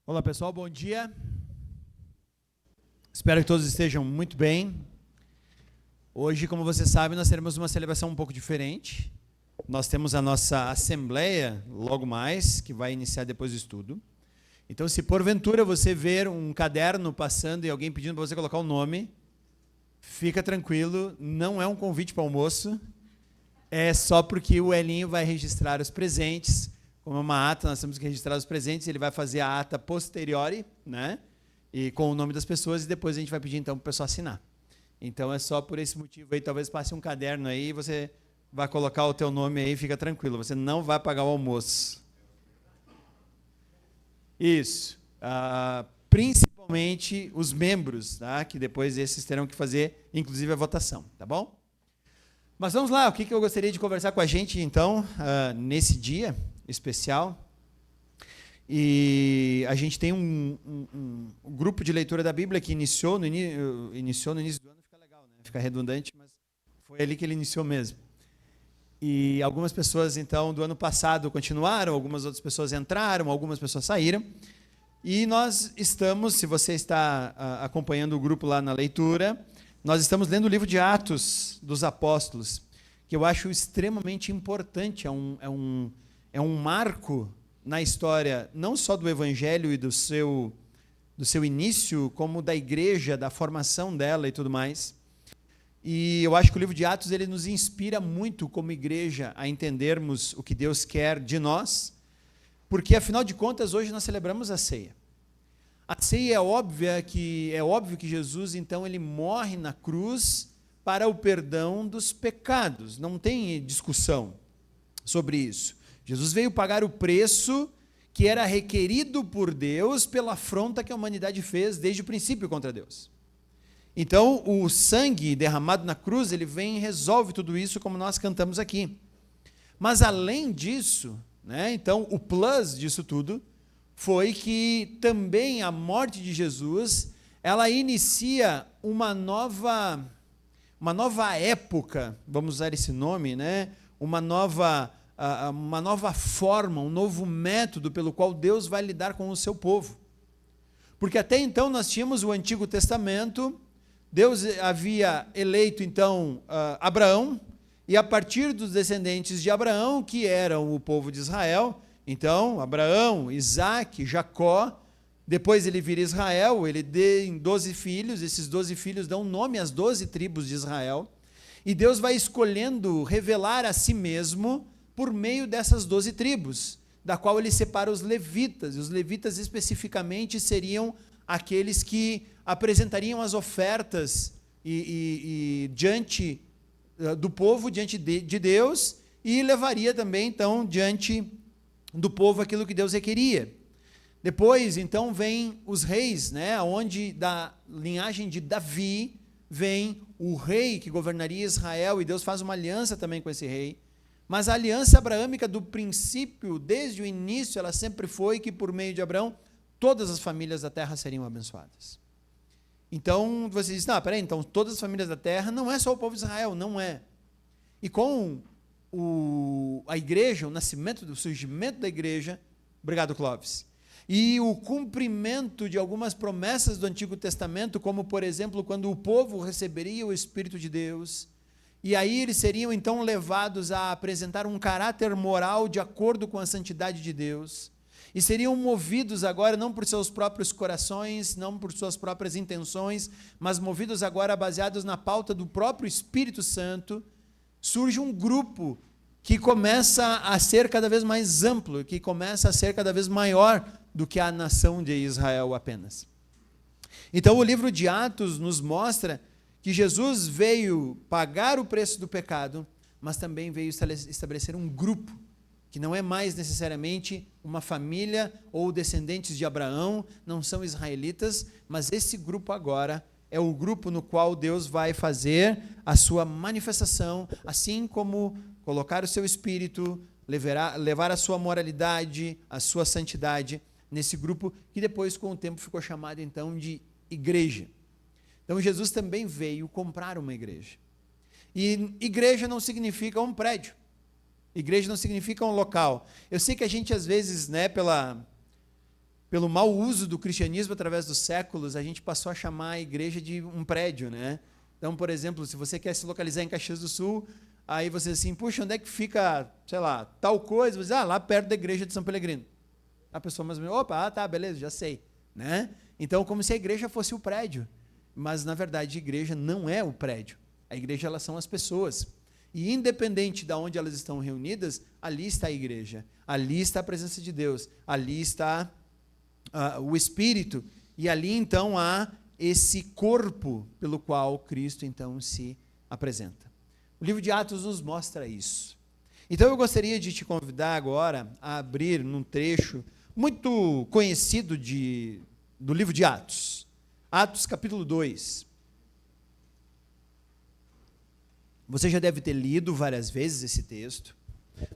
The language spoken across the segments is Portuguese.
Olá pessoal, bom dia. Espero que todos estejam muito bem. Hoje, como você sabe, nós teremos uma celebração um pouco diferente. Nós temos a nossa assembleia logo mais, que vai iniciar depois do estudo. Então, se porventura você ver um caderno passando e alguém pedindo para você colocar o nome, fica tranquilo, não é um convite para almoço, é só porque o Elinho vai registrar os presentes. Como é uma ata, nós temos que registrar os presentes, ele vai fazer a ata posteriori, né? E com o nome das pessoas, e depois a gente vai pedir então para o pessoal assinar. Então é só por esse motivo aí, talvez passe um caderno aí, você vai colocar o teu nome aí, fica tranquilo, você não vai pagar o almoço. Isso. Principalmente os membros, tá? Que depois esses terão que fazer, inclusive, a votação, tá bom? Mas vamos lá, o que eu gostaria de conversar com a gente, então, nesse dia especial. E a gente tem um grupo de leitura da Bíblia que iniciou no início do ano, fica legal, né? Fica redundante, mas foi ali que ele iniciou mesmo. E algumas pessoas, então, do ano passado continuaram, algumas outras pessoas entraram, algumas pessoas saíram. E nós estamos, se você está acompanhando o grupo lá na leitura, nós estamos lendo o livro de Atos dos Apóstolos, que eu acho extremamente importante, é um marco na história, não só do Evangelho e do seu início, como da igreja, da formação dela e tudo mais. E eu acho que o livro de Atos ele nos inspira muito como igreja a entendermos o que Deus quer de nós, porque afinal de contas hoje nós celebramos a ceia. A ceia é óbvio que Jesus então ele morre na cruz para o perdão dos pecados, não tem discussão sobre isso. Jesus veio pagar o preço que era requerido por Deus pela afronta que a humanidade fez desde o princípio contra Deus. Então, o sangue derramado na cruz, ele vem e resolve tudo isso, como nós cantamos aqui. Mas, além disso, né, então, o plus disso tudo foi que também a morte de Jesus, ela inicia uma nova época, vamos usar esse nome, né, uma nova forma, um novo método pelo qual Deus vai lidar com o seu povo. Porque até então nós tínhamos o Antigo Testamento, Deus havia eleito então Abraão, e a partir dos descendentes de Abraão, que eram o povo de Israel, então Abraão, Isaque, Jacó, depois ele vira Israel, ele tem 12 filhos, esses 12 filhos dão nome às 12 tribos de Israel, e Deus vai escolhendo revelar a si mesmo por meio dessas 12 tribos, da qual ele separa os levitas, e os levitas especificamente seriam aqueles que apresentariam as ofertas e diante do povo, diante de Deus, e levaria também, então, diante do povo aquilo que Deus requeria. Depois, então, vem os reis, né, onde da linhagem de Davi vem o rei que governaria Israel, e Deus faz uma aliança também com esse rei. Mas a aliança abraâmica do princípio, desde o início, ela sempre foi que por meio de Abraão, todas as famílias da terra seriam abençoadas. Então, você diz, peraí, então todas as famílias da terra não é só o povo de Israel, não é. E com a igreja, o surgimento da igreja, obrigado Clóvis, e o cumprimento de algumas promessas do Antigo Testamento, como por exemplo, quando o povo receberia o Espírito de Deus, e aí eles seriam então levados a apresentar um caráter moral de acordo com a santidade de Deus, e seriam movidos agora não por seus próprios corações, não por suas próprias intenções, mas movidos agora baseados na pauta do próprio Espírito Santo. Surge um grupo que começa a ser cada vez mais amplo, que começa a ser cada vez maior do que a nação de Israel apenas. Então o livro de Atos nos mostra que Jesus veio pagar o preço do pecado, mas também veio estabelecer um grupo, que não é mais necessariamente uma família ou descendentes de Abraão, não são israelitas, mas esse grupo agora é o grupo no qual Deus vai fazer a sua manifestação, assim como colocar o seu espírito, levar a sua moralidade, a sua santidade, nesse grupo que depois com o tempo ficou chamado então de igreja. Então Jesus também veio comprar uma igreja. E igreja não significa um prédio. Igreja não significa um local. Eu sei que a gente às vezes, né, pelo mau uso do cristianismo através dos séculos, a gente passou a chamar a igreja de um prédio, né? Então, por exemplo, se você quer se localizar em Caxias do Sul, aí você diz assim, puxa, onde é que fica, sei lá, tal coisa? Você diz, lá perto da igreja de São Pelegrino. A pessoa mais ou menos, opa, tá, beleza, já sei, né? Então, como se a igreja fosse o prédio, mas, na verdade, a igreja não é o prédio. A igreja, elas são as pessoas. E, independente de onde elas estão reunidas, ali está a igreja, ali está a presença de Deus, ali está o Espírito, e ali, então, há esse corpo pelo qual Cristo, então, se apresenta. O livro de Atos nos mostra isso. Então, eu gostaria de te convidar agora a abrir num trecho muito conhecido do livro de Atos. Atos, capítulo 2. Você já deve ter lido várias vezes esse texto.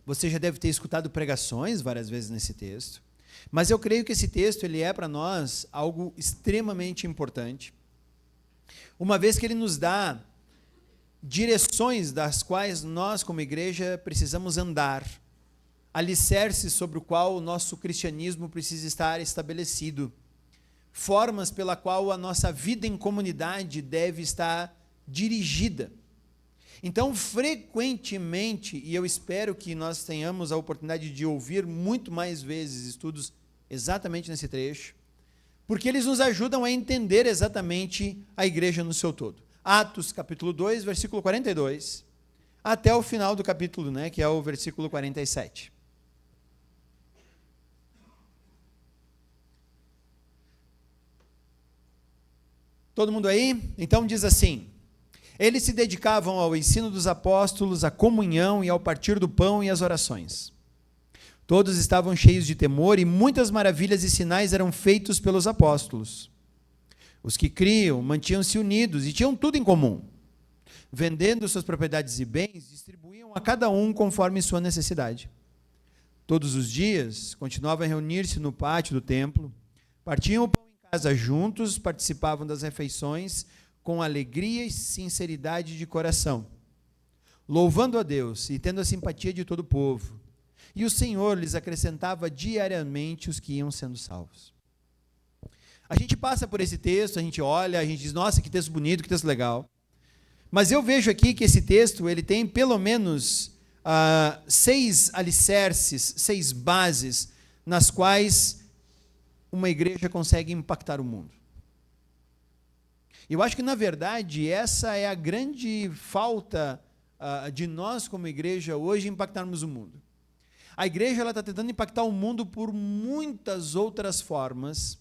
Você já deve ter escutado pregações várias vezes nesse texto. Mas eu creio que esse texto ele é para nós algo extremamente importante, uma vez que ele nos dá direções das quais nós, como igreja, precisamos andar, alicerces sobre o qual o nosso cristianismo precisa estar estabelecido, formas pela qual a nossa vida em comunidade deve estar dirigida. Então, frequentemente, e eu espero que nós tenhamos a oportunidade de ouvir muito mais vezes estudos exatamente nesse trecho, porque eles nos ajudam a entender exatamente a igreja no seu todo. Atos, capítulo 2, versículo 42, até o final do capítulo, né, que é o versículo 47. Todo mundo aí? Então diz assim: eles se dedicavam ao ensino dos apóstolos, à comunhão e ao partir do pão e às orações. Todos estavam cheios de temor e muitas maravilhas e sinais eram feitos pelos apóstolos. Os que criam mantinham-se unidos e tinham tudo em comum. Vendendo suas propriedades e bens, distribuíam a cada um conforme sua necessidade. Todos os dias, continuavam a reunir-se no pátio do templo, partiam o pão em casa juntos, participavam das refeições com alegria e sinceridade de coração, louvando a Deus e tendo a simpatia de todo o povo. E o Senhor lhes acrescentava diariamente os que iam sendo salvos. A gente passa por esse texto, a gente olha, a gente diz, nossa, que texto bonito, que texto legal. Mas eu vejo aqui que esse texto ele tem pelo menos 6 alicerces, 6 bases, nas quais uma igreja consegue impactar o mundo. Eu acho que, na verdade, essa é a grande falta de nós, como igreja, hoje, impactarmos o mundo. A igreja está tentando impactar o mundo por muitas outras formas,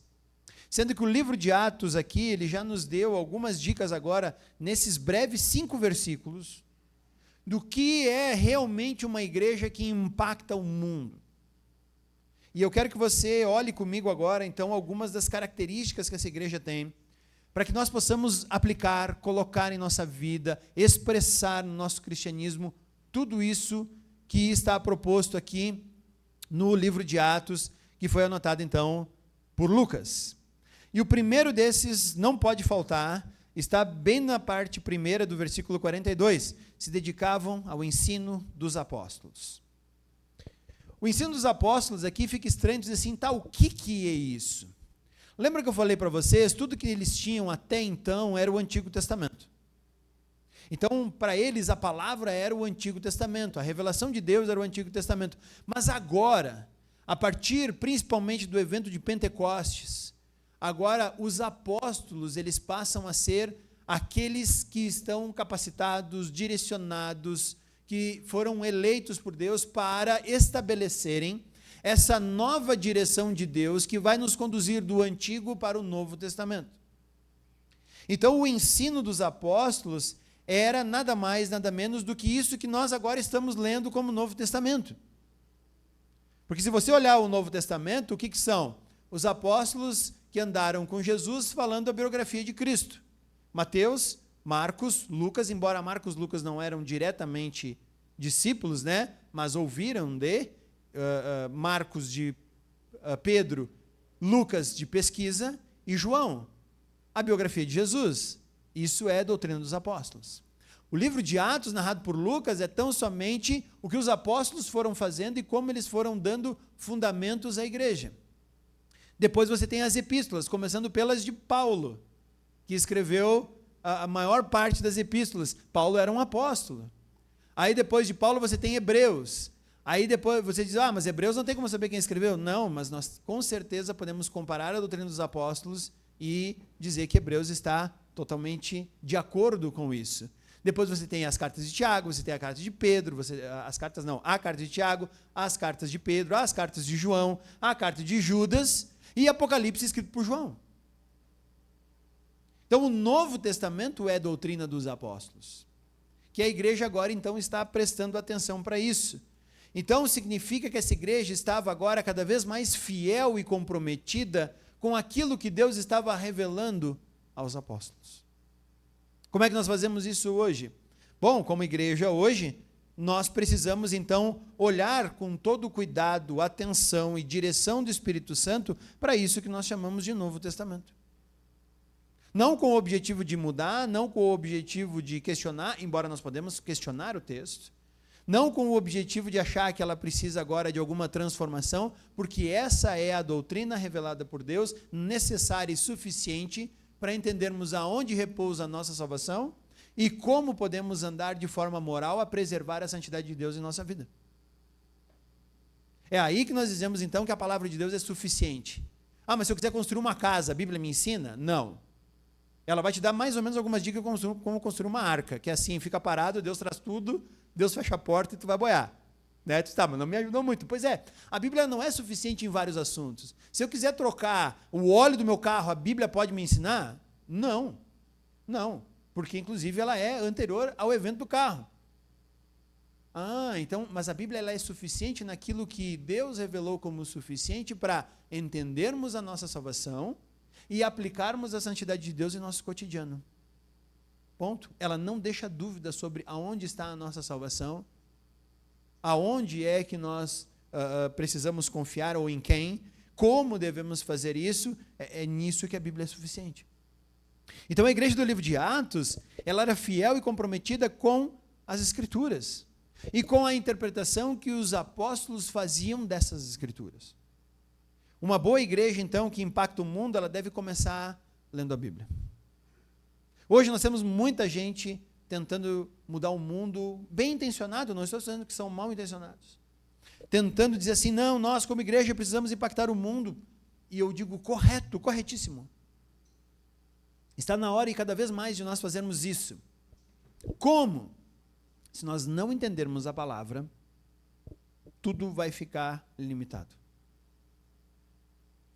sendo que o livro de Atos aqui, ele já nos deu algumas dicas agora, nesses breves 5 versículos, do que é realmente uma igreja que impacta o mundo. E eu quero que você olhe comigo agora, então, algumas das características que essa igreja tem, para que nós possamos aplicar, colocar em nossa vida, expressar no nosso cristianismo tudo isso que está proposto aqui no livro de Atos, que foi anotado então por Lucas. E o primeiro desses, não pode faltar, está bem na parte primeira do versículo 42, se dedicavam ao ensino dos apóstolos. O ensino dos apóstolos aqui fica estranho dizer assim, tá, o que é isso? Lembra que eu falei para vocês, tudo que eles tinham até então era o Antigo Testamento. Então, para eles, a palavra era o Antigo Testamento, a revelação de Deus era o Antigo Testamento. Mas agora, a partir principalmente do evento de Pentecostes, agora os apóstolos, eles passam a ser aqueles que estão capacitados, direcionados, que foram eleitos por Deus para estabelecerem essa nova direção de Deus que vai nos conduzir do Antigo para o Novo Testamento. Então, o ensino dos apóstolos era nada mais, nada menos do que isso que nós agora estamos lendo como Novo Testamento. Porque se você olhar o Novo Testamento, o que são? Os apóstolos que andaram com Jesus falando a biografia de Cristo. Mateus, Marcos, Lucas, embora Marcos e Lucas não eram diretamente discípulos, né? Mas ouviram de Marcos de Pedro, Lucas de pesquisa e João, a biografia de Jesus. Isso é a doutrina dos apóstolos. O livro de Atos, narrado por Lucas, é tão somente o que os apóstolos foram fazendo e como eles foram dando fundamentos à igreja. Depois você tem as epístolas, começando pelas de Paulo, que escreveu a maior parte das epístolas. Paulo era um apóstolo. Aí depois de Paulo você tem Hebreus. Aí depois você diz, mas Hebreus não tem como saber quem escreveu. Não, mas nós com certeza podemos comparar a doutrina dos apóstolos e dizer que Hebreus está totalmente de acordo com isso. Depois você tem as cartas de Tiago, você tem a carta de Pedro, a carta de Tiago, as cartas de Pedro, as cartas de João, a carta de Judas e Apocalipse escrito por João. Então o Novo Testamento é doutrina dos apóstolos, que a igreja agora então está prestando atenção para isso. Então significa que essa igreja estava agora cada vez mais fiel e comprometida com aquilo que Deus estava revelando aos apóstolos. Como é que nós fazemos isso hoje? Bom, como igreja hoje, nós precisamos então olhar com todo cuidado, atenção e direção do Espírito Santo para isso que nós chamamos de Novo Testamento. Não com o objetivo de mudar, não com o objetivo de questionar, embora nós podemos questionar o texto, não com o objetivo de achar que ela precisa agora de alguma transformação, porque essa é a doutrina revelada por Deus, necessária e suficiente para entendermos aonde repousa a nossa salvação e como podemos andar de forma moral a preservar a santidade de Deus em nossa vida. É aí que nós dizemos então que a palavra de Deus é suficiente. Mas se eu quiser construir uma casa, a Bíblia me ensina? Não. Ela vai te dar mais ou menos algumas dicas como construir uma arca, que é assim, fica parado, Deus traz tudo, Deus fecha a porta e tu vai boiar. Né? Tu mas não me ajudou muito. Pois é, a Bíblia não é suficiente em vários assuntos. Se eu quiser trocar o óleo do meu carro, a Bíblia pode me ensinar? Não, porque inclusive ela é anterior ao evento do carro. Então, mas a Bíblia ela é suficiente naquilo que Deus revelou como suficiente para entendermos a nossa salvação e aplicarmos a santidade de Deus em nosso cotidiano. Ponto. Ela não deixa dúvida sobre aonde está a nossa salvação, aonde é que nós precisamos confiar ou em quem, como devemos fazer isso, é nisso que a Bíblia é suficiente. Então a igreja do livro de Atos, ela era fiel e comprometida com as Escrituras e com a interpretação que os apóstolos faziam dessas Escrituras. Uma boa igreja, então, que impacta o mundo, ela deve começar lendo a Bíblia. Hoje nós temos muita gente tentando mudar o mundo, bem intencionado, não estou dizendo que são mal intencionados, tentando dizer assim, não, nós como igreja precisamos impactar o mundo, e eu digo correto, corretíssimo. Está na hora e cada vez mais de nós fazermos isso. Como? Se nós não entendermos a palavra, tudo vai ficar limitado.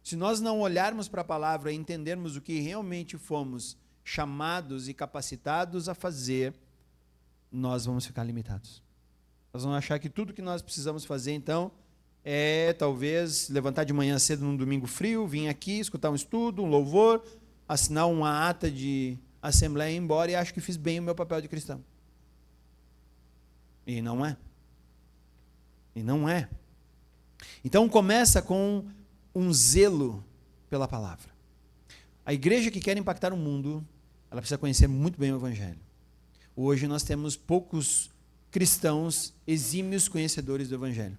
Se nós não olharmos para a palavra e entendermos o que realmente fomos chamados e capacitados a fazer, nós vamos ficar limitados. Nós vamos achar que tudo que nós precisamos fazer, então, é talvez levantar de manhã cedo num domingo frio, vir aqui, escutar um estudo, um louvor, assinar uma ata de assembleia e ir embora, e acho que fiz bem o meu papel de cristão. E não é. E não é. Então começa com um zelo pela palavra. A igreja que quer impactar o mundo, ela precisa conhecer muito bem o Evangelho. Hoje nós temos poucos cristãos exímios conhecedores do Evangelho.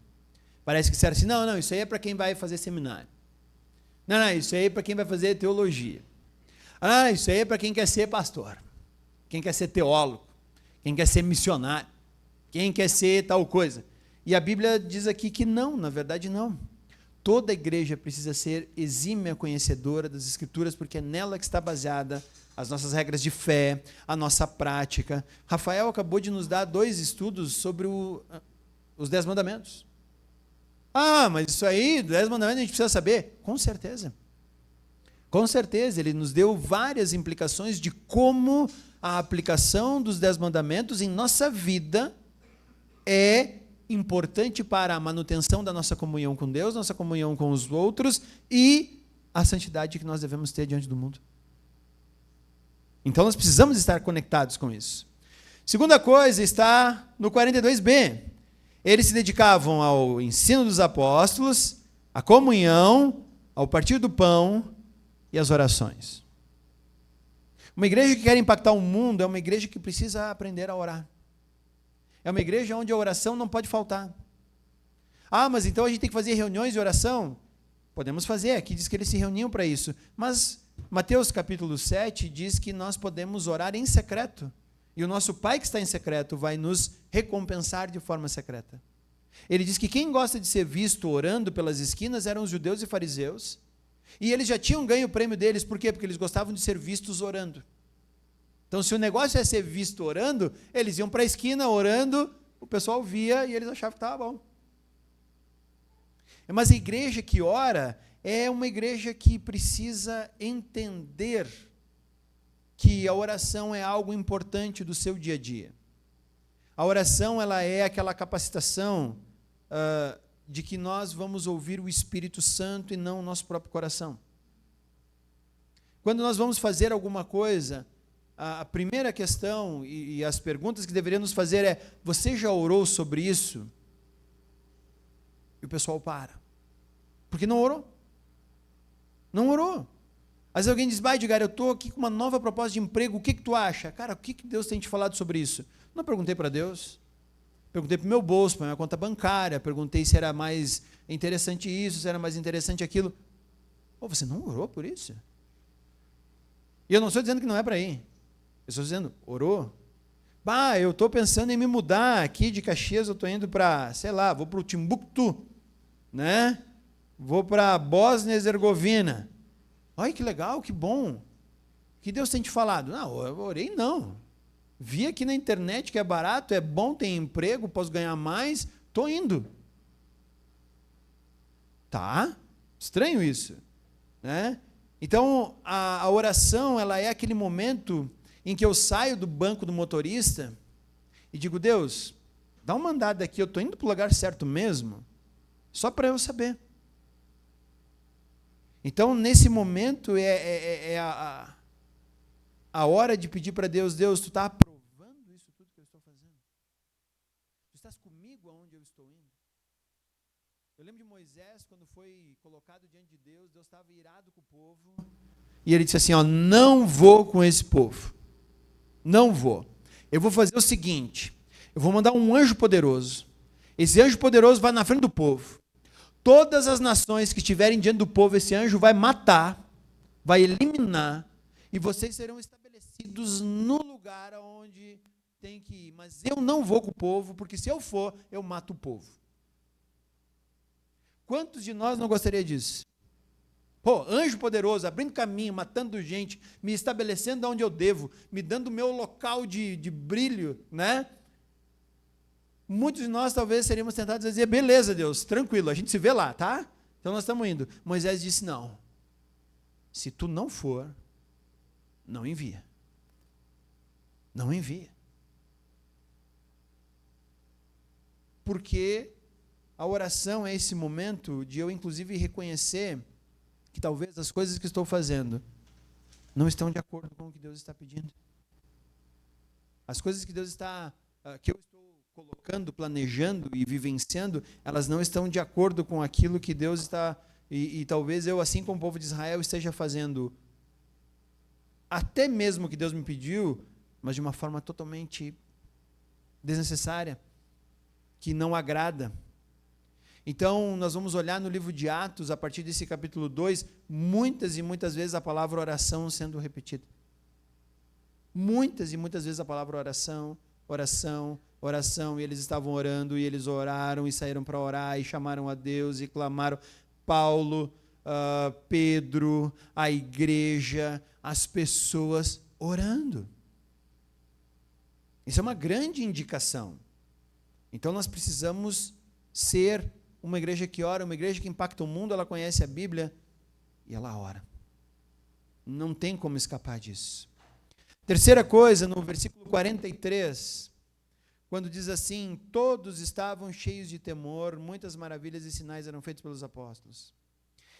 Parece que disseram assim, não, isso aí é para quem vai fazer seminário. Não, isso aí é para quem vai fazer teologia. Isso aí é para quem quer ser pastor, quem quer ser teólogo, quem quer ser missionário, quem quer ser tal coisa. E a Bíblia diz aqui que não, na verdade não. Toda igreja precisa ser exímia conhecedora das Escrituras, porque é nela que está baseada as nossas regras de fé, a nossa prática. Rafael acabou de nos dar 2 estudos sobre os 10 mandamentos. Mas isso aí, 10 mandamentos a gente precisa saber. Com certeza. Com certeza, ele nos deu várias implicações de como a aplicação dos 10 mandamentos em nossa vida é importante para a manutenção da nossa comunhão com Deus, nossa comunhão com os outros e a santidade que nós devemos ter diante do mundo. Então nós precisamos estar conectados com isso. Segunda coisa está no 42b. Eles se dedicavam ao ensino dos apóstolos, à comunhão, ao partir do pão e às orações. Uma igreja que quer impactar o mundo é uma igreja que precisa aprender a orar. É uma igreja onde a oração não pode faltar. Mas então a gente tem que fazer reuniões de oração? Podemos fazer, aqui diz que eles se reuniam para isso. Mas Mateus capítulo 7 diz que nós podemos orar em secreto. E o nosso Pai que está em secreto vai nos recompensar de forma secreta. Ele diz que quem gosta de ser visto orando pelas esquinas eram os judeus e fariseus. E eles já tinham ganho o prêmio deles. Por quê? Porque eles gostavam de ser vistos orando. Então, se o negócio é ser visto orando, eles iam para a esquina orando, o pessoal via e eles achavam que estava bom. Mas a igreja que ora é uma igreja que precisa entender que a oração é algo importante do seu dia a dia. A oração, ela é aquela capacitação de que nós vamos ouvir o Espírito Santo e não o nosso próprio coração. Quando nós vamos fazer alguma coisa, a primeira questão e as perguntas que deveríamos fazer é: você já orou sobre isso? E o pessoal para. Porque não orou. Não orou. Às vezes alguém diz: vai, Edgar, eu estou aqui com uma nova proposta de emprego, o que tu acha? Cara, o que Deus tem te falado sobre isso? Não perguntei para Deus. Perguntei para o meu bolso, para a minha conta bancária, perguntei se era mais interessante isso, se era mais interessante aquilo. Você não orou por isso? E eu não estou dizendo que não é para ir. Eu estou dizendo, orou? Eu estou pensando em me mudar aqui de Caxias, eu estou indo para, sei lá, vou para o Timbuktu, né? Vou para Bósnia e Herzegovina. Olha que legal, que bom. O que Deus tem te falado? Não, eu orei não. Vi aqui na internet que é barato, é bom, tem emprego, posso ganhar mais, estou indo. Tá? Estranho isso, né? Então, a oração, ela é aquele momento em que eu saio do banco do motorista e digo: Deus, dá uma andada aqui, eu estou indo para o lugar certo mesmo? Só para eu saber. Então, nesse momento, é a hora de pedir para Deus: Deus, tu está aprovando isso tudo que eu estou fazendo? Tu estás comigo aonde eu estou indo? Eu lembro de Moisés, quando foi colocado diante de Deus, Deus estava irado com o povo, e ele disse assim: não vou com esse povo, não vou. Eu vou fazer o seguinte, eu vou mandar um anjo poderoso, esse anjo poderoso vai na frente do povo, todas as nações que estiverem diante do povo, esse anjo vai matar, vai eliminar, e vocês serão estabelecidos no lugar onde tem que ir. Mas eu não vou com o povo, porque se eu for, eu mato o povo. Quantos de nós não gostaria disso? Anjo poderoso, abrindo caminho, matando gente, me estabelecendo onde eu devo, me dando o meu local de brilho, né? Muitos de nós talvez seríamos tentados a dizer: beleza, Deus, tranquilo, a gente se vê lá, tá? Então nós estamos indo. Moisés disse: não, se tu não for, não envia. Não envia. Porque a oração é esse momento de eu, inclusive, reconhecer que talvez as coisas que estou fazendo não estão de acordo com o que Deus está pedindo. As coisas que Deus está, que eu estou colocando, planejando e vivenciando, elas não estão de acordo com aquilo que Deus está, e talvez eu, assim como o povo de Israel, esteja fazendo até mesmo o que Deus me pediu, mas de uma forma totalmente desnecessária, que não agrada. Então, nós vamos olhar no livro de Atos, a partir desse capítulo 2, muitas e muitas vezes a palavra oração sendo repetida. Muitas e muitas vezes a palavra oração, oração, oração, e eles estavam orando, e eles oraram, e saíram para orar, e chamaram a Deus, e clamaram. Paulo, Pedro, a igreja, as pessoas orando. Isso é uma grande indicação. Então, nós precisamos ser uma igreja que ora, uma igreja que impacta o mundo. Ela conhece a Bíblia e ela ora. Não tem como escapar disso. Terceira coisa, no versículo 43, quando diz assim: todos estavam cheios de temor, muitas maravilhas e sinais eram feitos pelos apóstolos.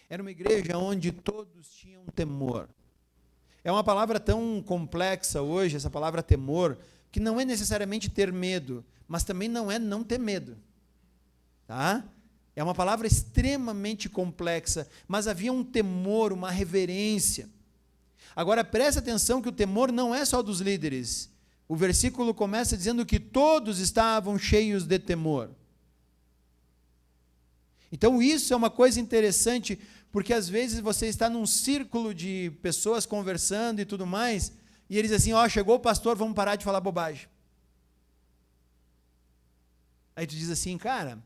Era uma igreja onde todos tinham temor. É uma palavra tão complexa hoje, essa palavra temor, que não é necessariamente ter medo, mas também não é não ter medo. Tá? É uma palavra extremamente complexa, mas havia um temor, uma reverência. Agora, preste atenção que o temor não é só dos líderes. O versículo começa dizendo que todos estavam cheios de temor. Então, isso é uma coisa interessante, Porque às vezes você está num círculo de pessoas conversando e tudo mais, e eles dizem assim, chegou o pastor, vamos parar de falar bobagem. Aí tu diz assim, cara,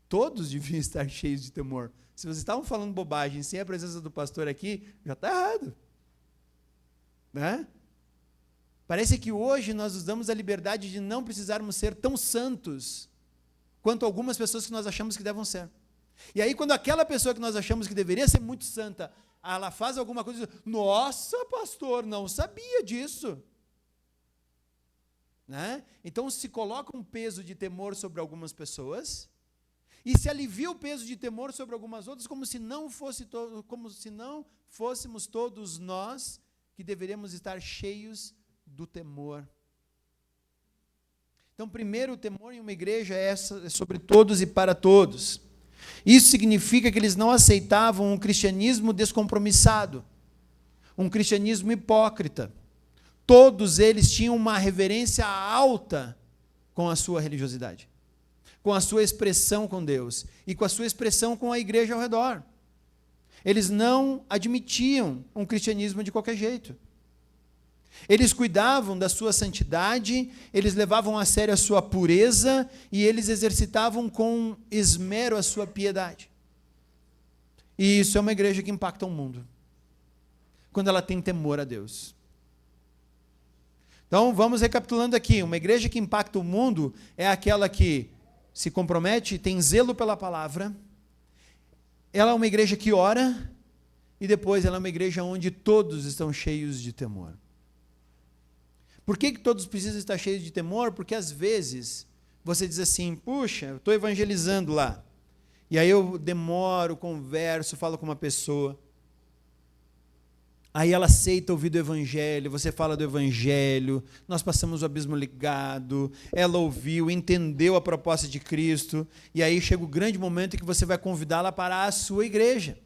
todos deviam estar cheios de temor. Se vocês estavam falando bobagem sem a presença do pastor aqui, já está errado. Né? Parece que hoje nós nos damos a liberdade de não precisarmos ser tão santos quanto algumas pessoas que nós achamos que devem ser. E aí, quando aquela pessoa que nós achamos que deveria ser muito santa, ela faz alguma coisa e diz, nossa, pastor, não sabia disso. Né? Então, se coloca um peso de temor sobre algumas pessoas e se alivia o peso de temor sobre algumas outras, como se não fôssemos todos nós que deveríamos estar cheios do temor. Então, primeiro, o temor em uma igreja é sobre todos e para todos. Isso significa que eles não aceitavam um cristianismo descompromissado, um cristianismo hipócrita. Todos eles tinham uma reverência alta com a sua religiosidade, com a sua expressão com Deus e com a sua expressão com a igreja ao redor. Eles não admitiam um cristianismo de qualquer jeito. Eles cuidavam da sua santidade, eles levavam a sério a sua pureza e eles exercitavam com esmero a sua piedade. E isso é uma igreja que impacta o mundo, quando ela tem temor a Deus. Então, vamos recapitulando aqui. Uma igreja que impacta o mundo é aquela que se compromete, tem zelo pela palavra, ela é uma igreja que ora e depois ela é uma igreja onde todos estão cheios de temor. Por que todos precisam estar cheios de temor? Porque às vezes você diz assim, puxa, eu estou evangelizando lá. E aí eu demoro, converso, falo com uma pessoa. Aí ela aceita ouvir do evangelho, você fala do evangelho, nós passamos o abismo ligado, ela ouviu, entendeu a proposta de Cristo, e aí chega o grande momento em que você vai convidá-la para a sua igreja.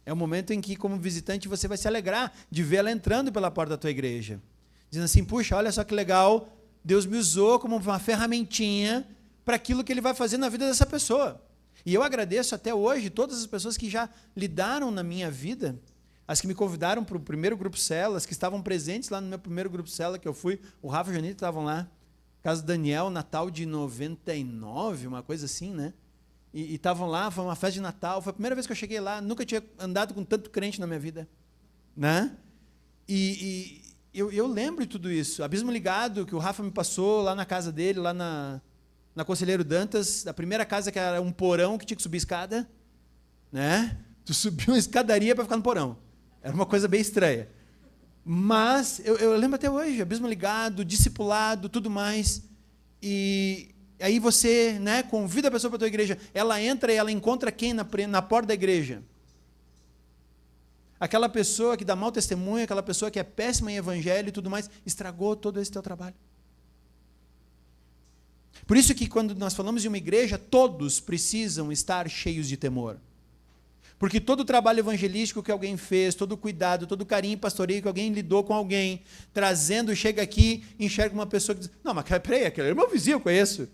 É o momento em que, como visitante, você vai se alegrar de vê-la entrando pela porta da tua igreja. Dizendo assim, puxa, olha só que legal, Deus me usou como uma ferramentinha para aquilo que Ele vai fazer na vida dessa pessoa. E eu agradeço até hoje todas as pessoas que já lidaram na minha vida, as que me convidaram para o primeiro grupo célula, as que estavam presentes lá no meu primeiro grupo célula que eu fui, o Rafa e o Janito estavam lá, caso do Daniel, Natal de 99, uma coisa assim, né? E estavam lá, foi uma festa de Natal, foi a primeira vez que eu cheguei lá, nunca tinha andado com tanto crente na minha vida, né? Eu lembro de tudo isso, abismo ligado, que o Rafa me passou lá na casa dele, lá na Conselheiro Dantas, a primeira casa que era um porão que tinha que subir escada, né? Tu subiu uma escadaria para ficar no porão. Era uma coisa bem estranha. Mas eu lembro até hoje, abismo ligado, discipulado, tudo mais. E aí você, né, convida a pessoa para a tua igreja, ela entra e ela encontra quem na porta da igreja? Aquela pessoa que dá mau testemunho, aquela pessoa que é péssima em evangelho e tudo mais, estragou todo esse teu trabalho. Por isso que quando nós falamos de uma igreja, todos precisam estar cheios de temor. Porque todo o trabalho evangelístico que alguém fez, todo o cuidado, todo o carinho pastoreio que alguém lidou com alguém, trazendo, chega aqui, enxerga uma pessoa que diz, não, mas peraí, aquele é meu vizinho, eu conheço.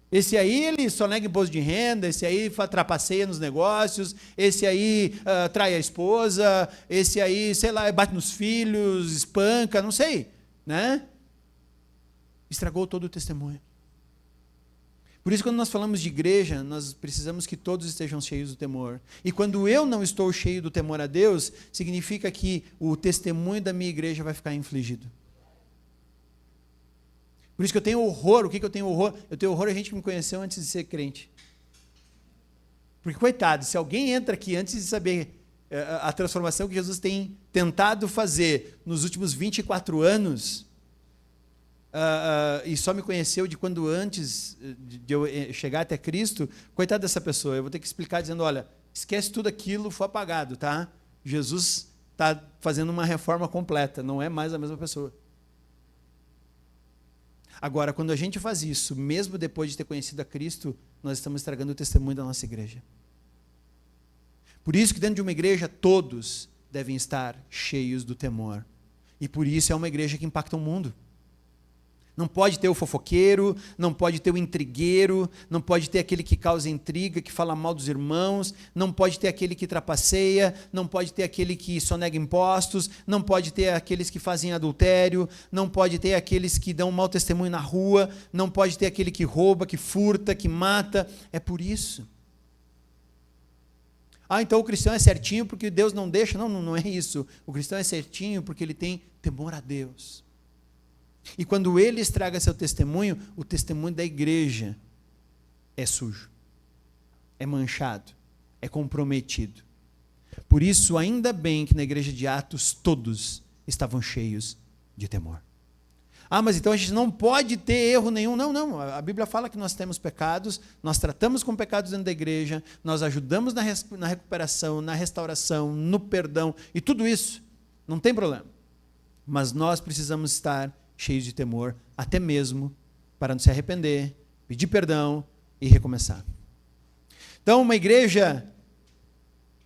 Esse aí, ele só nega imposto de renda, esse aí trapaceia nos negócios, esse aí trai a esposa, esse aí, sei lá, bate nos filhos, espanca, não sei, né? Estragou todo o testemunho. Por isso, quando nós falamos de igreja, nós precisamos que todos estejam cheios do temor. E quando eu não estou cheio do temor a Deus, significa que o testemunho da minha igreja vai ficar infligido. Por isso que eu tenho horror. O que eu tenho horror? Eu tenho horror a gente que me conheceu antes de ser crente. Porque, coitado, se alguém entra aqui antes de saber a transformação que Jesus tem tentado fazer nos últimos 24 anos, e só me conheceu de quando antes de eu chegar até Cristo, coitado dessa pessoa, eu vou ter que explicar dizendo, olha, esquece tudo aquilo, foi apagado, tá? Jesus está fazendo uma reforma completa, não é mais a mesma pessoa. Agora, quando a gente faz isso, mesmo depois de ter conhecido a Cristo, nós estamos estragando o testemunho da nossa igreja. Por isso que dentro de uma igreja, todos devem estar cheios do temor. E por isso é uma igreja que impacta o mundo. Não pode ter o fofoqueiro, não pode ter o intrigueiro, não pode ter aquele que causa intriga, que fala mal dos irmãos, não pode ter aquele que trapaceia, não pode ter aquele que sonega impostos, não pode ter aqueles que fazem adultério, não pode ter aqueles que dão mau testemunho na rua, não pode ter aquele que rouba, que furta, que mata. É por isso. Então o cristão é certinho porque Deus não deixa. Não, não é isso. O cristão é certinho porque ele tem temor a Deus. E quando ele estraga seu testemunho, o testemunho da igreja é sujo, é manchado, é comprometido. Por isso, ainda bem que na igreja de Atos todos estavam cheios de temor. Mas então a gente não pode ter erro nenhum. Não. A Bíblia fala que nós temos pecados, nós tratamos com pecados dentro da igreja, nós ajudamos na recuperação, na restauração, no perdão, e tudo isso, não tem problema. Mas nós precisamos estar cheios de temor, até mesmo para se arrepender, pedir perdão e recomeçar. Então, uma igreja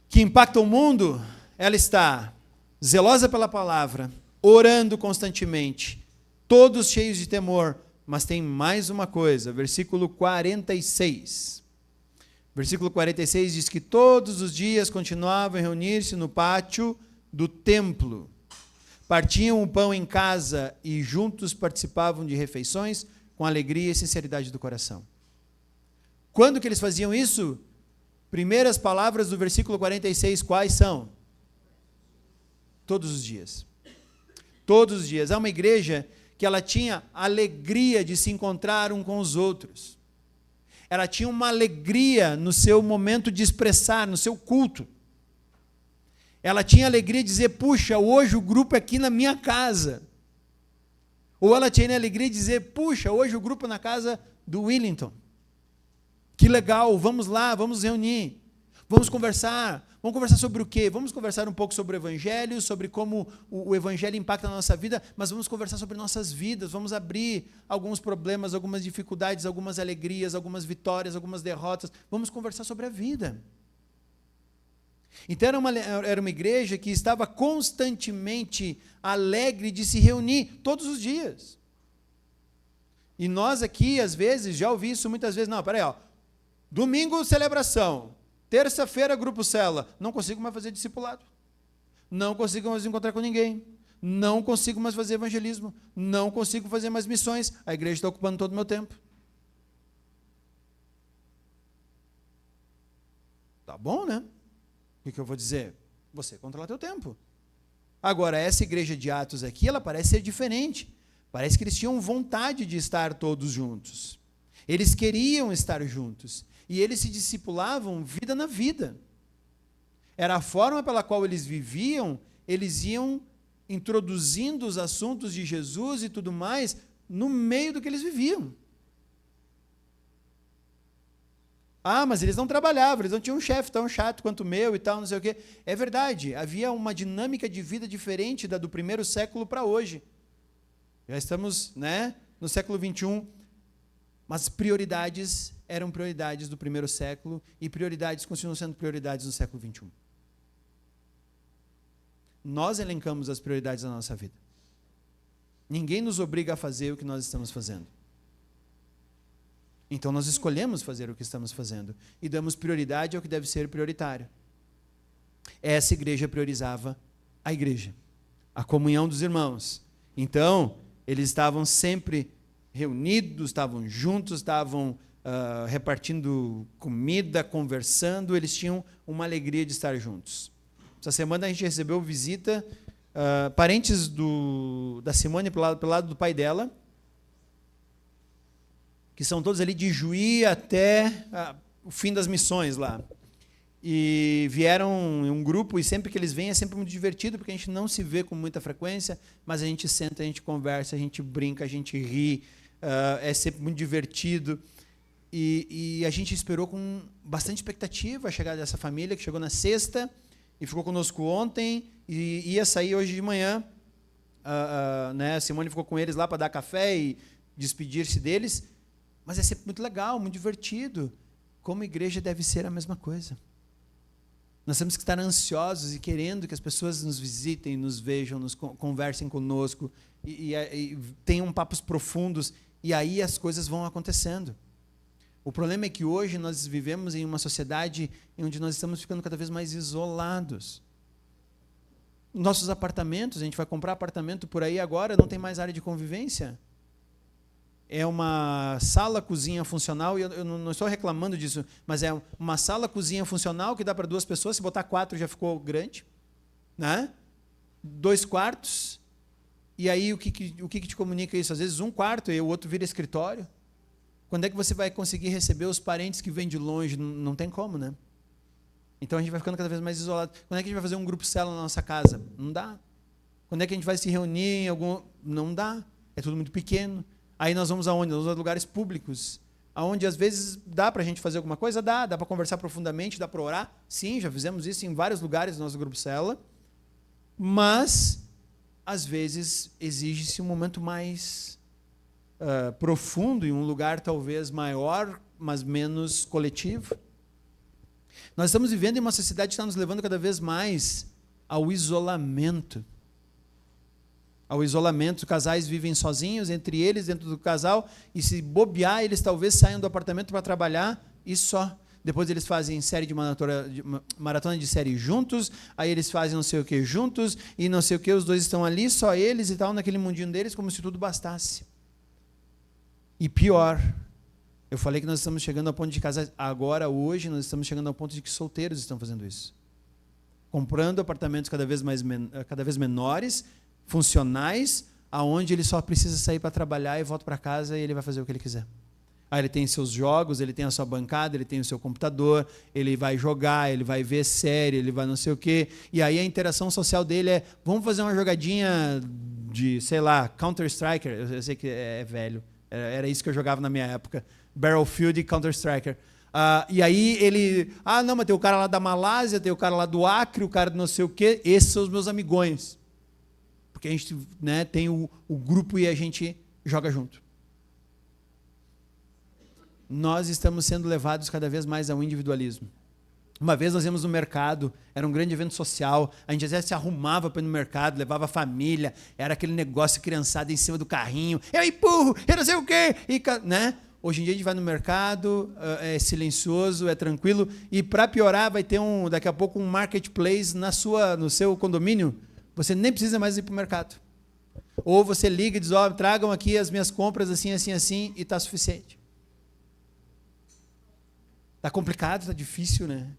que impacta o mundo, ela está zelosa pela palavra, orando constantemente, todos cheios de temor, mas tem mais uma coisa, versículo 46. Versículo 46 diz que todos os dias continuavam a reunir-se no pátio do templo. Partiam o pão em casa e juntos participavam de refeições com alegria e sinceridade do coração. Quando que eles faziam isso? Primeiras palavras do versículo 46, quais são? Todos os dias. Todos os dias. Há uma igreja que ela tinha alegria de se encontrar um com os outros. Ela tinha uma alegria no seu momento de expressar, no seu culto. Ela tinha alegria de dizer, puxa, hoje o grupo é aqui na minha casa. Ou ela tinha alegria de dizer, puxa, hoje o grupo é na casa do Willington. Que legal, vamos lá, vamos reunir. Vamos conversar sobre o quê? Vamos conversar um pouco sobre o Evangelho, sobre como o Evangelho impacta na nossa vida, mas vamos conversar sobre nossas vidas, vamos abrir alguns problemas, algumas dificuldades, algumas alegrias, algumas vitórias, algumas derrotas, vamos conversar sobre a vida. Então era uma igreja que estava constantemente alegre de se reunir todos os dias. E nós aqui, às vezes, já ouvi isso muitas vezes, domingo celebração, terça-feira grupo célula, não consigo mais fazer discipulado, não consigo mais encontrar com ninguém, não consigo mais fazer evangelismo, não consigo fazer mais missões, a igreja está ocupando todo o meu tempo. Tá bom, né? O que eu vou dizer? Você controla teu tempo. Agora, essa igreja de Atos aqui, ela parece ser diferente. Parece que eles tinham vontade de estar todos juntos. Eles queriam estar juntos. E eles se discipulavam vida na vida. Era a forma pela qual eles viviam, eles iam introduzindo os assuntos de Jesus e tudo mais no meio do que eles viviam. Mas eles não trabalhavam, eles não tinham um chefe tão chato quanto o meu e tal, não sei o quê. É verdade, havia uma dinâmica de vida diferente da do primeiro século para hoje. Já estamos, no século 21, mas prioridades eram prioridades do primeiro século e prioridades continuam sendo prioridades no século 21. Nós elencamos as prioridades da nossa vida. Ninguém nos obriga a fazer o que nós estamos fazendo. Então nós escolhemos fazer o que estamos fazendo e damos prioridade ao que deve ser prioritário. Essa igreja priorizava a igreja, a comunhão dos irmãos. Então, eles estavam sempre reunidos, estavam juntos, estavam repartindo comida, conversando, eles tinham uma alegria de estar juntos. Essa semana a gente recebeu visita, parentes da Simone pelo lado do pai dela, que são todos ali de Juí até o fim das missões lá. E vieram em um grupo, e sempre que eles vêm é sempre muito divertido, porque a gente não se vê com muita frequência, mas a gente senta, a gente conversa, a gente brinca, a gente ri, é sempre muito divertido. E a gente esperou com bastante expectativa a chegada dessa família, que chegou na sexta, e ficou conosco ontem, e ia sair hoje de manhã. A Simone ficou com eles lá para dar café e despedir-se deles. Mas é sempre muito legal, muito divertido. Como igreja deve ser a mesma coisa. Nós temos que estar ansiosos e querendo que as pessoas nos visitem, nos vejam, conversem conosco e tenham papos profundos, e aí as coisas vão acontecendo. O problema é que hoje nós vivemos em uma sociedade onde nós estamos ficando cada vez mais isolados. Nossos apartamentos, a gente vai comprar apartamento por aí agora, não tem mais área de convivência. É uma sala-cozinha funcional, e eu não estou reclamando disso, mas é uma sala-cozinha funcional que dá para 2 pessoas, se botar 4 já ficou grande, né? 2 quartos, e aí o que te comunica isso? Às vezes 1 quarto e o outro vira escritório. Quando é que você vai conseguir receber os parentes que vêm de longe? Não tem como, né? Então a gente vai ficando cada vez mais isolado. Quando é que a gente vai fazer um grupo célula na nossa casa? Não dá. Quando é que a gente vai se reunir em algum... Não dá. É tudo muito pequeno. Aí nós vamos aonde? Nós vamos a lugares públicos, aonde às vezes dá para a gente fazer alguma coisa? Dá para conversar profundamente, dá para orar? Sim, já fizemos isso em vários lugares do nosso grupo célula, mas às vezes exige-se um momento mais profundo, em um lugar talvez maior, mas menos coletivo. Nós estamos vivendo em uma sociedade que está nos levando cada vez mais ao isolamento. Ao isolamento, casais vivem sozinhos, entre eles, dentro do casal, e se bobear, eles talvez saiam do apartamento para trabalhar e só. Depois eles fazem maratona de série juntos, aí eles fazem não sei o que juntos, e não sei o que, os dois estão ali, só eles e tal, naquele mundinho deles, como se tudo bastasse. E pior, eu falei que nós estamos chegando ao ponto de casais, agora, hoje, nós estamos chegando ao ponto de que solteiros estão fazendo isso. Comprando apartamentos cada vez menores, funcionais, aonde ele só precisa sair para trabalhar e volta para casa e ele vai fazer o que ele quiser. Aí ele tem seus jogos, ele tem a sua bancada, ele tem o seu computador, ele vai jogar, ele vai ver série, ele vai não sei o quê, e aí a interação social dele é, vamos fazer uma jogadinha de, sei lá, Counter-Striker, eu sei que é velho, era isso que eu jogava na minha época, Battlefield e Counter-Striker. E aí ele, não, mas tem o cara lá da Malásia, tem o cara lá do Acre, o cara do não sei o quê, esses são os meus amigões. Porque a gente, né, tem o grupo e a gente joga junto. Nós estamos sendo levados cada vez mais ao individualismo. Uma vez nós íamos no mercado, era um grande evento social, a gente às vezes se arrumava para ir no mercado, levava a família, era aquele negócio criançada em cima do carrinho, eu empurro, eu não sei o quê, né? Hoje em dia a gente vai no mercado, é silencioso, é tranquilo, e para piorar vai ter daqui a pouco um marketplace no seu condomínio, você nem precisa mais ir para o mercado. Ou você liga e diz, tragam aqui as minhas compras assim, assim, assim, e está suficiente. Está complicado, está difícil, né?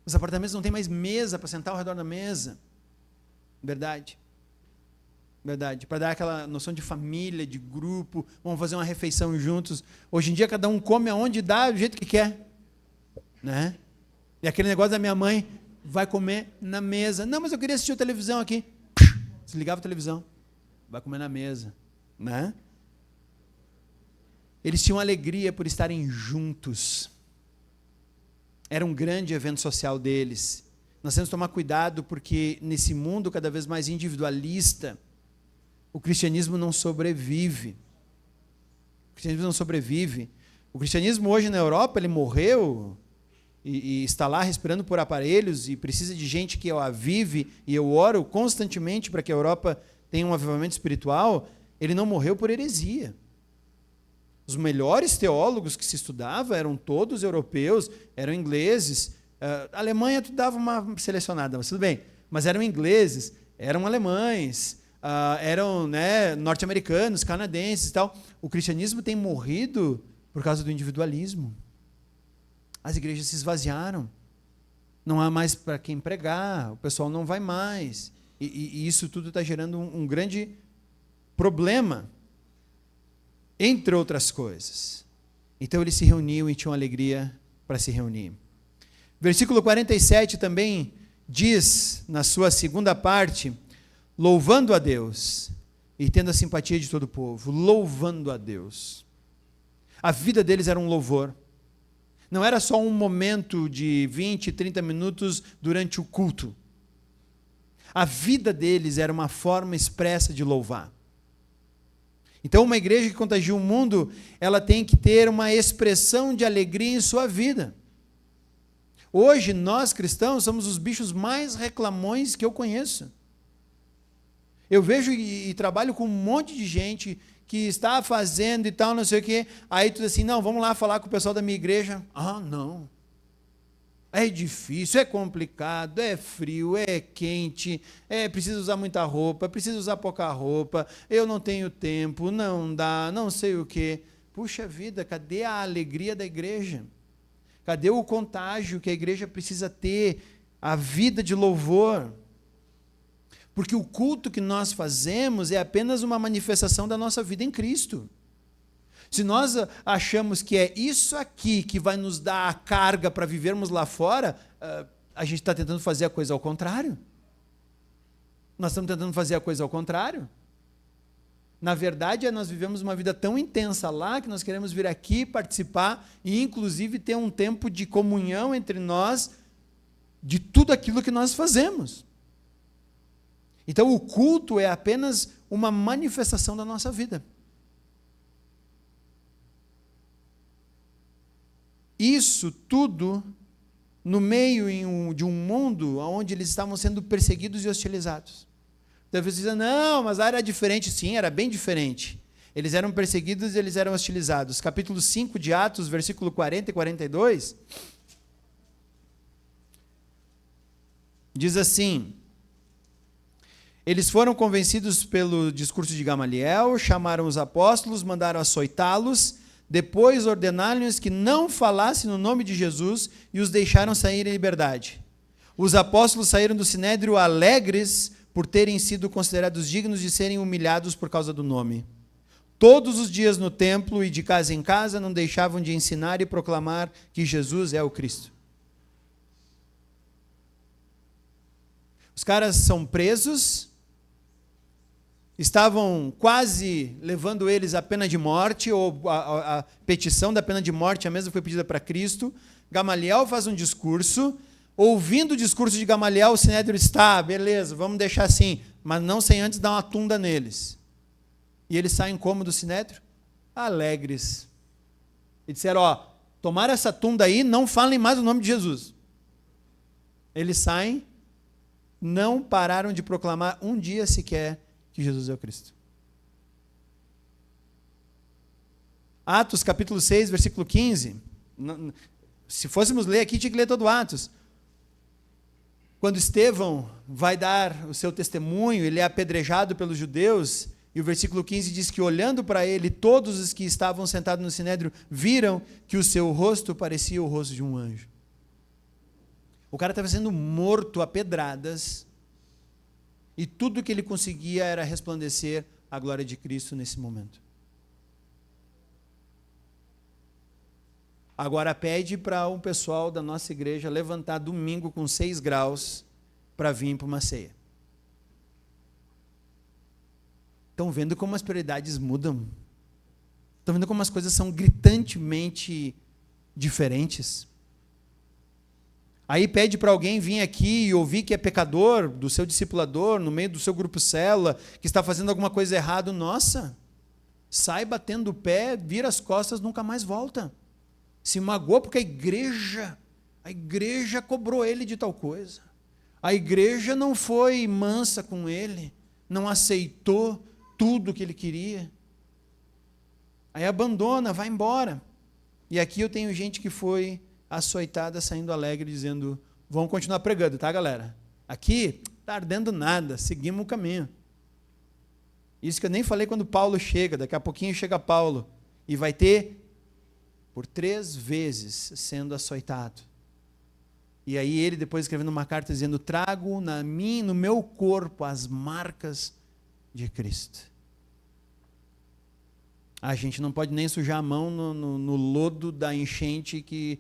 Os apartamentos não têm mais mesa para sentar ao redor da mesa. Verdade. Verdade. Para dar aquela noção de família, de grupo, vamos fazer uma refeição juntos. Hoje em dia cada um come aonde dá, do jeito que quer. Né? E aquele negócio da minha mãe, vai comer na mesa. Não, mas eu queria assistir a televisão aqui. Desligava a televisão. Vai comer na mesa. Né? Eles tinham alegria por estarem juntos. Era um grande evento social deles. Nós temos que tomar cuidado porque nesse mundo cada vez mais individualista, o cristianismo não sobrevive. O cristianismo não sobrevive. O cristianismo hoje na Europa, ele morreu e está lá respirando por aparelhos e precisa de gente que o avive, e eu oro constantemente para que a Europa tenha um avivamento espiritual. Ele não morreu por heresia. Os melhores teólogos que se estudava eram todos europeus, eram ingleses. A Alemanha tu dava uma selecionada, mas tudo bem. Mas eram ingleses, eram alemães, eram, né, norte-americanos, canadenses e tal. O cristianismo tem morrido por causa do individualismo. As igrejas se esvaziaram. Não há mais para quem pregar, o pessoal não vai mais. E isso tudo está gerando um grande problema. Entre outras coisas. Então eles se reuniam e tinham alegria para se reunir. Versículo 47 também diz, na sua segunda parte, louvando a Deus e tendo a simpatia de todo o povo, louvando a Deus. A vida deles era um louvor. Não era só um momento de 20, 30 minutos durante o culto. A vida deles era uma forma expressa de louvar. Então, uma igreja que contagia o mundo, ela tem que ter uma expressão de alegria em sua vida. Hoje, nós cristãos somos os bichos mais reclamões que eu conheço. Eu vejo e trabalho com um monte de gente que está fazendo e tal, não sei o quê. Aí tu diz assim, não, vamos lá falar com o pessoal da minha igreja. Ah, não. É difícil, é complicado, é frio, é quente, precisa usar muita roupa, precisa usar pouca roupa, eu não tenho tempo, não dá, não sei o quê. Puxa vida, cadê a alegria da igreja? Cadê o contágio que a igreja precisa ter, a vida de louvor? Porque o culto que nós fazemos é apenas uma manifestação da nossa vida em Cristo. Se nós achamos que é isso aqui que vai nos dar a carga para vivermos lá fora, a gente está tentando fazer a coisa ao contrário. Nós estamos tentando fazer a coisa ao contrário. Na verdade, nós vivemos uma vida tão intensa lá que nós queremos vir aqui participar e, inclusive, ter um tempo de comunhão entre nós de tudo aquilo que nós fazemos. Então, o culto é apenas uma manifestação da nossa vida. Isso tudo no meio de um mundo onde eles estavam sendo perseguidos e hostilizados. Então você diz, não, mas a era era diferente. Sim, era bem diferente. Eles eram perseguidos e eles eram hostilizados. Capítulo 5 de Atos, versículo 40 e 42, diz assim: eles foram convencidos pelo discurso de Gamaliel, chamaram os apóstolos, mandaram açoitá-los, depois ordenaram-lhes que não falassem no nome de Jesus e os deixaram sair em liberdade. Os apóstolos saíram do sinédrio alegres por terem sido considerados dignos de serem humilhados por causa do nome. Todos os dias no templo e de casa em casa não deixavam de ensinar e proclamar que Jesus é o Cristo. Os caras são presos, estavam quase levando eles à pena de morte, ou a petição da pena de morte, a mesma foi pedida para Cristo. Gamaliel faz um discurso, ouvindo o discurso de Gamaliel, o sinédrio está, beleza, vamos deixar assim, mas não sem antes dar uma tunda neles. E eles saem como do sinédrio? Alegres. E disseram, tomaram essa tunda aí, não falem mais o nome de Jesus. Eles saem, não pararam de proclamar um dia sequer que Jesus é o Cristo. Atos capítulo 6, versículo 15. Se fôssemos ler aqui, tinha que ler todo Atos. Quando Estevão vai dar o seu testemunho, ele é apedrejado pelos judeus, e o versículo 15 diz que, olhando para ele, todos os que estavam sentados no sinédrio viram que o seu rosto parecia o rosto de um anjo. O cara estava sendo morto a pedradas, e tudo que ele conseguia era resplandecer a glória de Cristo nesse momento. Agora pede para um pessoal da nossa igreja levantar domingo com 6 graus para vir para uma ceia. Estão vendo como as prioridades mudam? Estão vendo como as coisas são gritantemente diferentes? Aí pede para alguém vir aqui e ouvir que é pecador, do seu discipulador, no meio do seu grupo célula, que está fazendo alguma coisa errada. Nossa, sai batendo o pé, vira as costas, nunca mais volta. Se magoou porque a igreja cobrou ele de tal coisa. A igreja não foi mansa com ele, não aceitou tudo que ele queria. Aí abandona, vai embora. E aqui eu tenho gente que foi açoitada, saindo alegre, dizendo, vamos continuar pregando, tá, galera? Aqui, está ardendo nada, seguimos o caminho. Isso que eu nem falei quando Paulo chega, daqui a pouquinho chega Paulo, e vai ter, por 3 vezes, sendo açoitado. E aí ele, depois escrevendo uma carta, dizendo, trago no meu corpo as marcas de Cristo. A gente não pode nem sujar a mão no lodo da enchente que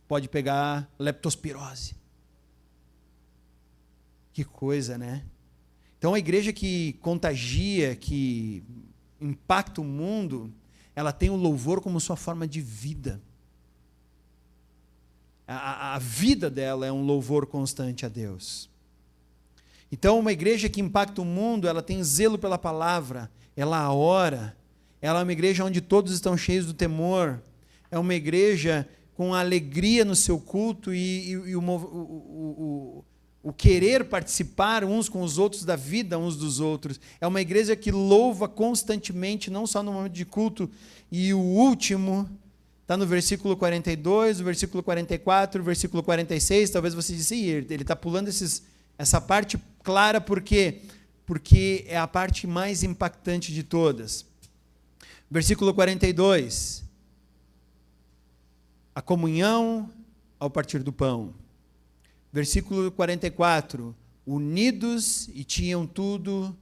pode pegar leptospirose. Que coisa, né? Então, a igreja que contagia, que impacta o mundo, ela tem o louvor como sua forma de vida. A vida dela é um louvor constante a Deus. Então, uma igreja que impacta o mundo, ela tem zelo pela palavra, ela ora, ela é uma igreja onde todos estão cheios do temor, é uma igreja com a alegria no seu culto e o querer participar uns com os outros da vida uns dos outros. É uma igreja que louva constantemente, não só no momento de culto. E o último está no versículo 42, o versículo 44, o versículo 46. Talvez você disse, ele está pulando essa parte clara, por quê? Porque é a parte mais impactante de todas. Versículo 42. A comunhão ao partir do pão. Versículo 44. Unidos e tinham tudo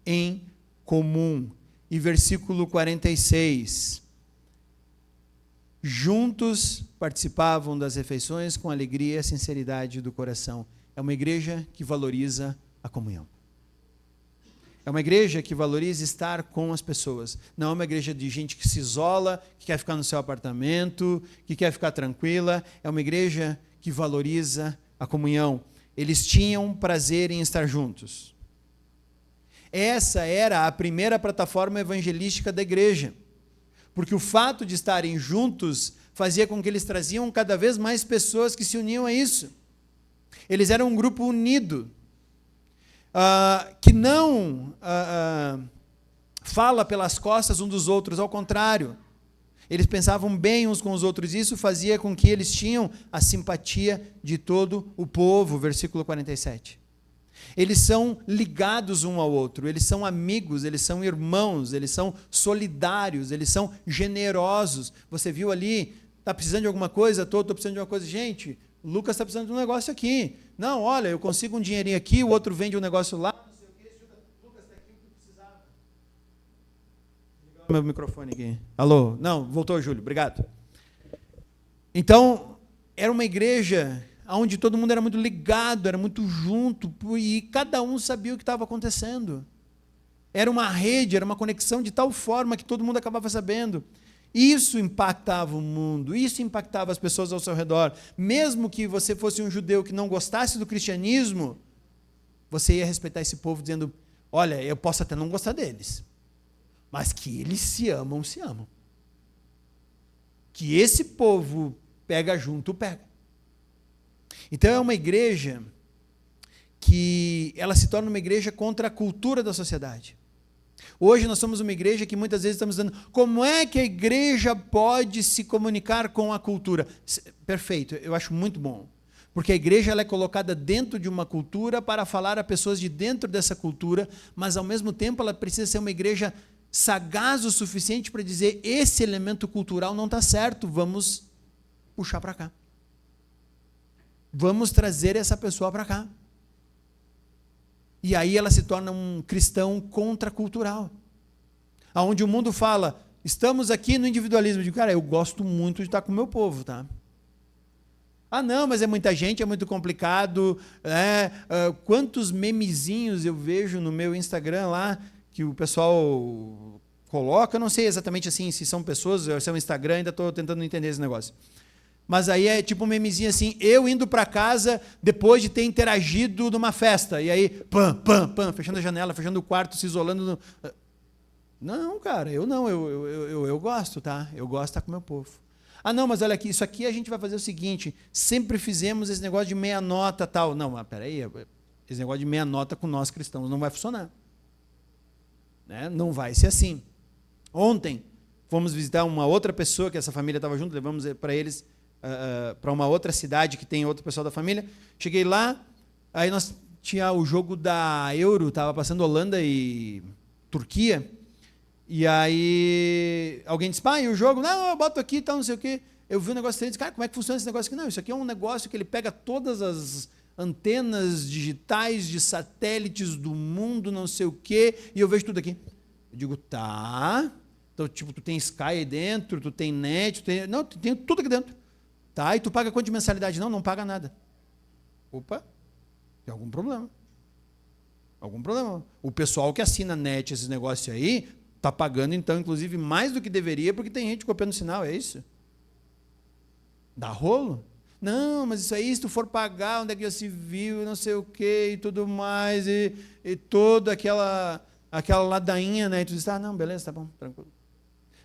em comum. E versículo 46. Juntos participavam das refeições com alegria e sinceridade do coração. É uma igreja que valoriza a comunhão. É uma igreja que valoriza estar com as pessoas. Não é uma igreja de gente que se isola, que quer ficar no seu apartamento, que quer ficar tranquila. É uma igreja que valoriza a comunhão. Eles tinham prazer em estar juntos. Essa era a primeira plataforma evangelística da igreja. Porque o fato de estarem juntos fazia com que eles traziam cada vez mais pessoas que se uniam a isso. Eles eram um grupo unido. Que não fala pelas costas um dos outros, ao contrário, eles pensavam bem uns com os outros, isso fazia com que eles tinham a simpatia de todo o povo, versículo 47. Eles são ligados um ao outro, eles são amigos, eles são irmãos, eles são solidários, eles são generosos. Você viu ali, está precisando de alguma coisa? Estou precisando de uma coisa. Gente, o Lucas está precisando de um negócio aqui. Não, olha, eu consigo um dinheirinho aqui, o outro vende um negócio lá, não sei o quê. Lucas, está aqui o que precisava. Vou ligar o meu microfone aqui. Alô? Não, voltou, Júlio, obrigado. Então, era uma igreja onde todo mundo era muito ligado, era muito junto, e cada um sabia o que estava acontecendo. Era uma rede, era uma conexão de tal forma que todo mundo acabava sabendo. Isso impactava o mundo, isso impactava as pessoas ao seu redor. Mesmo que você fosse um judeu que não gostasse do cristianismo, você ia respeitar esse povo dizendo, olha, eu posso até não gostar deles, mas que eles se amam. Que esse povo pega junto, pega. Então é uma igreja que ela se torna uma igreja contra a cultura da sociedade. Hoje nós somos uma igreja que muitas vezes estamos dizendo, como é que a igreja pode se comunicar com a cultura? Perfeito, eu acho muito bom. Porque a igreja ela é colocada dentro de uma cultura para falar a pessoas de dentro dessa cultura, mas ao mesmo tempo ela precisa ser uma igreja sagaz o suficiente para dizer, esse elemento cultural não está certo, vamos puxar para cá. Vamos trazer essa pessoa para cá. E aí ela se torna um cristão contracultural. Onde o mundo fala, estamos aqui no individualismo. Eu digo, cara, eu gosto muito de estar com o meu povo, tá? Ah, não, mas é muita gente, é muito complicado. Quantos memezinhos eu vejo no meu Instagram lá, que o pessoal coloca, eu não sei exatamente assim, se são pessoas, se é um Instagram, ainda estou tentando entender esse negócio. Mas aí é tipo um memezinho assim, eu indo para casa depois de ter interagido numa festa. E aí, pam, fechando a janela, fechando o quarto, se isolando. Não, cara, eu não, eu gosto, tá? Eu gosto de estar com o meu povo. Ah, não, mas olha aqui, isso aqui a gente vai fazer o seguinte, sempre fizemos esse negócio de meia nota tal. Não, mas peraí, esse negócio de meia nota com nós cristãos não vai funcionar. Né? Não vai ser assim. Ontem, fomos visitar uma outra pessoa que essa família estava junto, levamos para eles para uma outra cidade que tem outro pessoal da família. Cheguei lá, aí nós tinha o jogo da Euro, estava passando Holanda e Turquia, e aí alguém disse, pai, e o jogo? Não, eu boto aqui e tal, não sei o quê. Eu vi um negócio dele e disse, cara, como é que funciona esse negócio aqui? Não, isso aqui é um negócio que ele pega todas as antenas digitais de satélites do mundo, não sei o quê, e eu vejo tudo aqui. Eu digo, tá, então tipo, tu tem Sky aí dentro, tu tem net, não, tu tem tudo aqui dentro. Tá, e tu paga quanto de mensalidade? Não, não paga nada. Opa, tem algum problema. Algum problema. O pessoal que assina net, esses negócios aí, está pagando, então, inclusive, mais do que deveria, porque tem gente copiando sinal, é isso? Dá rolo? Não, mas isso aí, se tu for pagar, onde é que já se viu, não sei o quê, e tudo mais, e toda aquela ladainha, né? E tu diz, não, beleza, tá bom, tranquilo.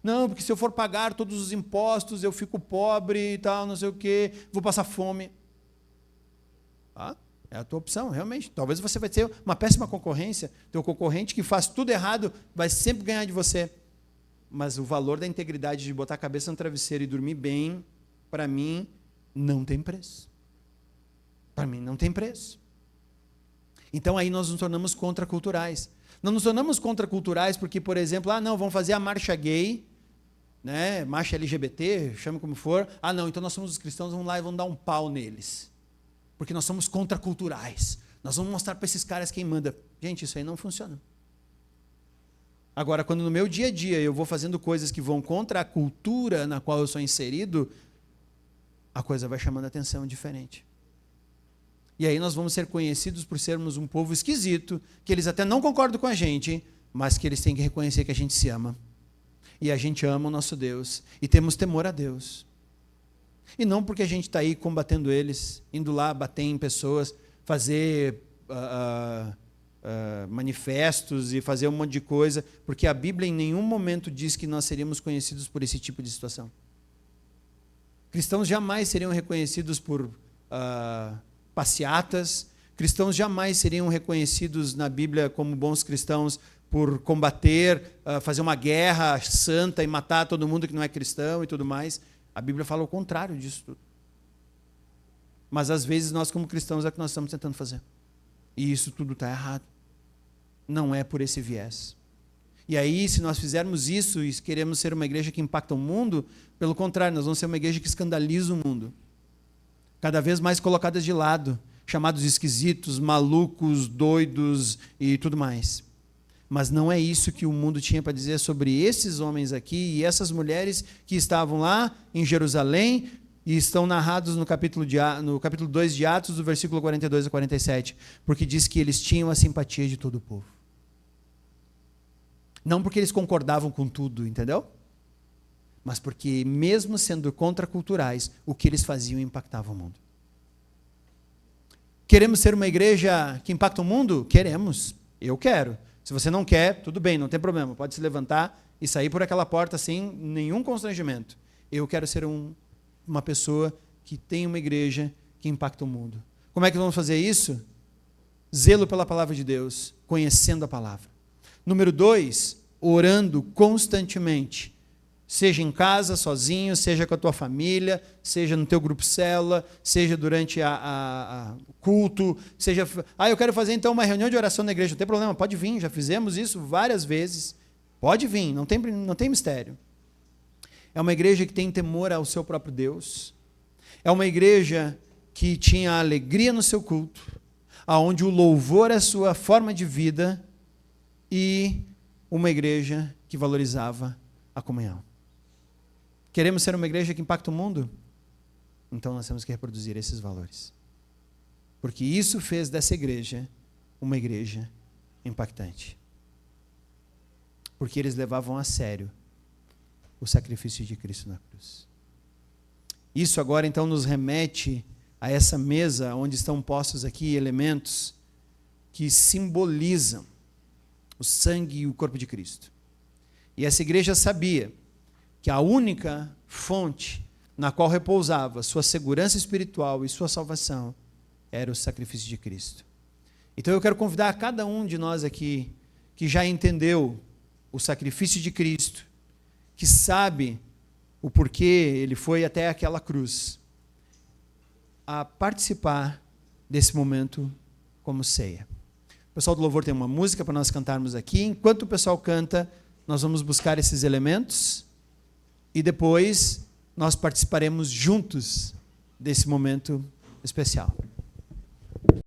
Não, porque se eu for pagar todos os impostos, eu fico pobre e tal, não sei o quê, vou passar fome. Tá? É a tua opção, realmente. Talvez você vai ter uma péssima concorrência. Teu concorrente que faz tudo errado vai sempre ganhar de você. Mas o valor da integridade de botar a cabeça no travesseiro e dormir bem, para mim, não tem preço. Para mim, não tem preço. Então, aí nós nos tornamos contraculturais. Não nos tornamos contraculturais porque, por exemplo, não, vamos fazer a marcha gay, né, marcha LGBT, chame como for. Não, então nós somos os cristãos, vamos lá e vamos dar um pau neles. Porque nós somos contraculturais. Nós vamos mostrar para esses caras quem manda. Gente, isso aí não funciona. Agora, quando no meu dia a dia eu vou fazendo coisas que vão contra a cultura na qual eu sou inserido, a coisa vai chamando a atenção diferente. E aí nós vamos ser conhecidos por sermos um povo esquisito, que eles até não concordam com a gente, mas que eles têm que reconhecer que a gente se ama. E a gente ama o nosso Deus. E temos temor a Deus. E não porque a gente está aí combatendo eles, indo lá bater em pessoas, fazer manifestos e fazer um monte de coisa, porque a Bíblia em nenhum momento diz que nós seríamos conhecidos por esse tipo de situação. Cristãos jamais seriam reconhecidos por passeatas, cristãos jamais seriam reconhecidos na Bíblia como bons cristãos por combater, fazer uma guerra santa e matar todo mundo que não é cristão e tudo mais. A Bíblia fala o contrário disso tudo. Mas às vezes nós como cristãos é o que nós estamos tentando fazer. E isso tudo está errado. Não é por esse viés. E aí, se nós fizermos isso e queremos ser uma igreja que impacta o mundo, pelo contrário, nós vamos ser uma igreja que escandaliza o mundo. Cada vez mais colocadas de lado, chamados esquisitos, malucos, doidos e tudo mais. Mas não é isso que o mundo tinha para dizer sobre esses homens aqui e essas mulheres que estavam lá em Jerusalém e estão narrados no capítulo 2 de Atos, do versículo 42 a 47, porque diz que eles tinham a simpatia de todo o povo. Não porque eles concordavam com tudo, entendeu? Mas porque, mesmo sendo contraculturais, o que eles faziam impactava o mundo. Queremos ser uma igreja que impacta o mundo? Queremos. Eu quero. Se você não quer, tudo bem, não tem problema. Pode se levantar e sair por aquela porta sem nenhum constrangimento. Eu quero ser uma pessoa que tem uma igreja que impacta o mundo. Como é que vamos fazer isso? Zelo pela palavra de Deus, conhecendo a palavra. Número 2, orando constantemente. Seja em casa, sozinho, seja com a tua família, seja no teu grupo célula, seja durante o culto, seja... eu quero fazer então uma reunião de oração na igreja. Não tem problema, pode vir, já fizemos isso várias vezes. Pode vir, não tem mistério. É uma igreja que tem temor ao seu próprio Deus. É uma igreja que tinha alegria no seu culto, aonde o louvor é a sua forma de vida, e uma igreja que valorizava a comunhão. Queremos ser uma igreja que impacta o mundo? Então nós temos que reproduzir esses valores. Porque isso fez dessa igreja uma igreja impactante. Porque eles levavam a sério o sacrifício de Cristo na cruz. Isso agora então nos remete a essa mesa onde estão postos aqui elementos que simbolizam o sangue e o corpo de Cristo. E essa igreja sabia que a única fonte na qual repousava sua segurança espiritual e sua salvação era o sacrifício de Cristo. Então eu quero convidar a cada um de nós aqui que já entendeu o sacrifício de Cristo, que sabe o porquê ele foi até aquela cruz, a participar desse momento como ceia. O pessoal do louvor tem uma música para nós cantarmos aqui. Enquanto o pessoal canta, nós vamos buscar esses elementos e depois nós participaremos juntos desse momento especial.